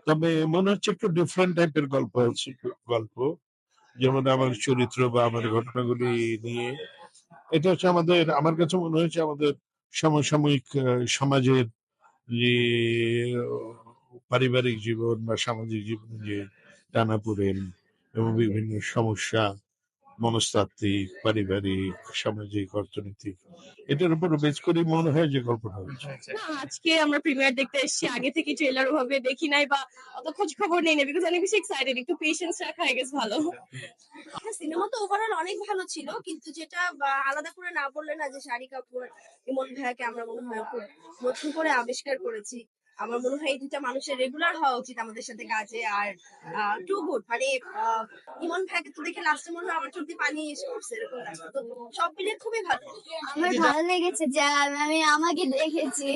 তবে মনে হচ্ছে একটু ডিফারেন্ট টাইপের গল্প, যেমন আমার চরিত্র বা আমার ঘটনাগুলি নিয়ে। এটা হচ্ছে আমার কাছে মনে হয়েছে আমাদের সমসাময়িক সমাজের যে পারিবারিক জীবন বা সামাজিক জীবনে যে টানাপোড়েন এবং বিভিন্ন সমস্যা, মনস্তাত্ত্বিক, পারিবারিক, সামাজিক, অর্থনৈতিক, এটার উপর বেস করে মনে হয় যে গল্পটা হচ্ছে। না, আজকে আমরা প্রিমিয়ার দেখতে এসেছি, আগে থেকে ট্রেলার ওভাবে দেখি নাই বা অত খোঁজ খবর নেই না, বিকজ অনেক বেশি এক্সাইটেড, একটু পেশেন্স রাখা আই গেস ভালো। সিনেমা তো ওভারঅল অনেক ভালো ছিল, কিন্তু যেটা আলাদা করে না বললে না যে শাহরিক কাপুর ইমন ভাইয়াকে আমরা মনে হয় খুব নতুন করে আবিষ্কার করেছি। আমার মনে হয় এই দুটা মানুষের রেগুলার হওয়া উচিত আমাদের সাথে কাজে। আর টু গুড, মানে ইমন ভাইয়াকে তো দেখে লাস্টে মনে হয় আমার চোখ দিয়ে পানি এসে পড়ছে, এরকম লাগছে। তো সব মিলে খুবই ভালো। আমার ভালো লেগেছে যে আমি আমাকে দেখেছি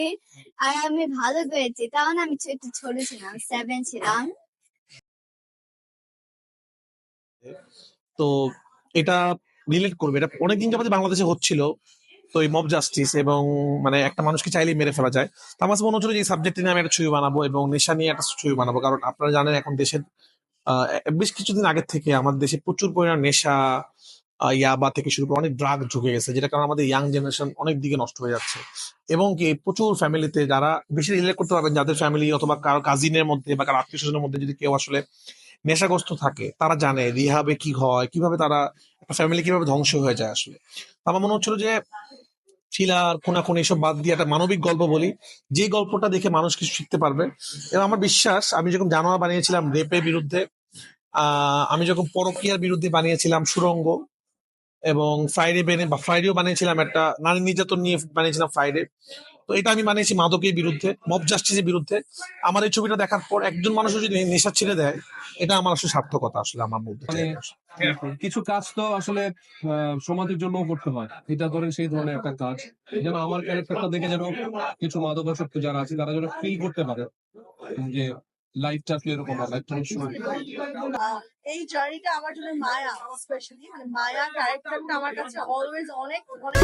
আর আমি ভালো করেছি, তখন আমি একটু ছোট ছিলাম, 7 ছিলাম। তো এটা রিলেট করবে, এটা অনেকদিন যাবত বাংলাদেশে হচ্ছিল। তো এই মব জাস্টিস এবং মানে একটা মানুষকে চাইলেই মেরে ফেলা যায়। তো আমার মনে হচ্ছিল যে এই সাবজেক্ট নিয়ে আমি একটা ছবি বানাবো এবং নেশা নিয়ে একটা ছবি বানাবো, কারণ আপনারা জানেন এখন দেশের বেশ কিছুদিন আগের থেকে আমাদের দেশে প্রচুর পরিমাণ নেশা, ইয়াবা থেকে শুরু করে অনেক ড্রাগ ঢুকে গেছে, যেটা কারণে আমাদের ইয়াং জেনারেশন অনেক দিকে নষ্ট হয়ে যাচ্ছে। এবং কি প্রচুর ফ্যামিলিতে যারা বেশি রিলেট করতে পারবেন, যাদের ফ্যামিলি অথবা কারো কাজিনের মধ্যে বা কারো আত্মীয় স্বজনের মধ্যে যদি কেউ আসলে নেশাগ্রস্ত থাকে, তারা জানে রিহাবে কি হয়, কিভাবে তারা একটা ফ্যামিলি কিভাবে ধ্বংস হয়ে যায় আসলে। তো আমার মনে হচ্ছিল যে থ্রিলার, খুনাখুনি এসব বাদ দিয়ে একটা মানবিক গল্প বলি, যে গল্পটা দেখে মানুষ কিছু শিখতে পারবে। এবং আমার বিশ্বাস, আমি যখন জানোয়ার বানিয়েছিলাম রেপের বিরুদ্ধে, আমি যখন পরকীয়ার বিরুদ্ধে বানিয়েছিলাম সুড়ঙ্গ, এবং ফ্রাইডেও বানিয়েছিলাম একটা নারী নির্যাতন নিয়ে বানিয়েছিলাম ফ্রাইডে, তো এটা আমি বানিয়েছি মাদকের বিরুদ্ধে, মব জাস্টিসের বিরুদ্ধে। আমার এই ছবিটা দেখার পর একজন মানুষও যদি নেশা ছেড়ে দেয়, এটা আমার আসলে সার্থকতা আসলে আমার মধ্যে। কিছু কাজ তো আসলে সমাজের জন্য করতে হয়, এটা ধরেন সেই ধরনের একটা কাজ, যেন আমার ক্যারেক্টারটা দেখে যেন কিছু মাদকাসক্ত যারা আছে তারা যেন ফিল করতে পারে যে লাইফটা আসলে এরকম, লাইফটা এই জার্নিটা আমার জন্য মায়া, স্পেশালি মানে মায়া ক্যারেক্টারটা আমার কাছে অলওয়েজ অনেক অনেক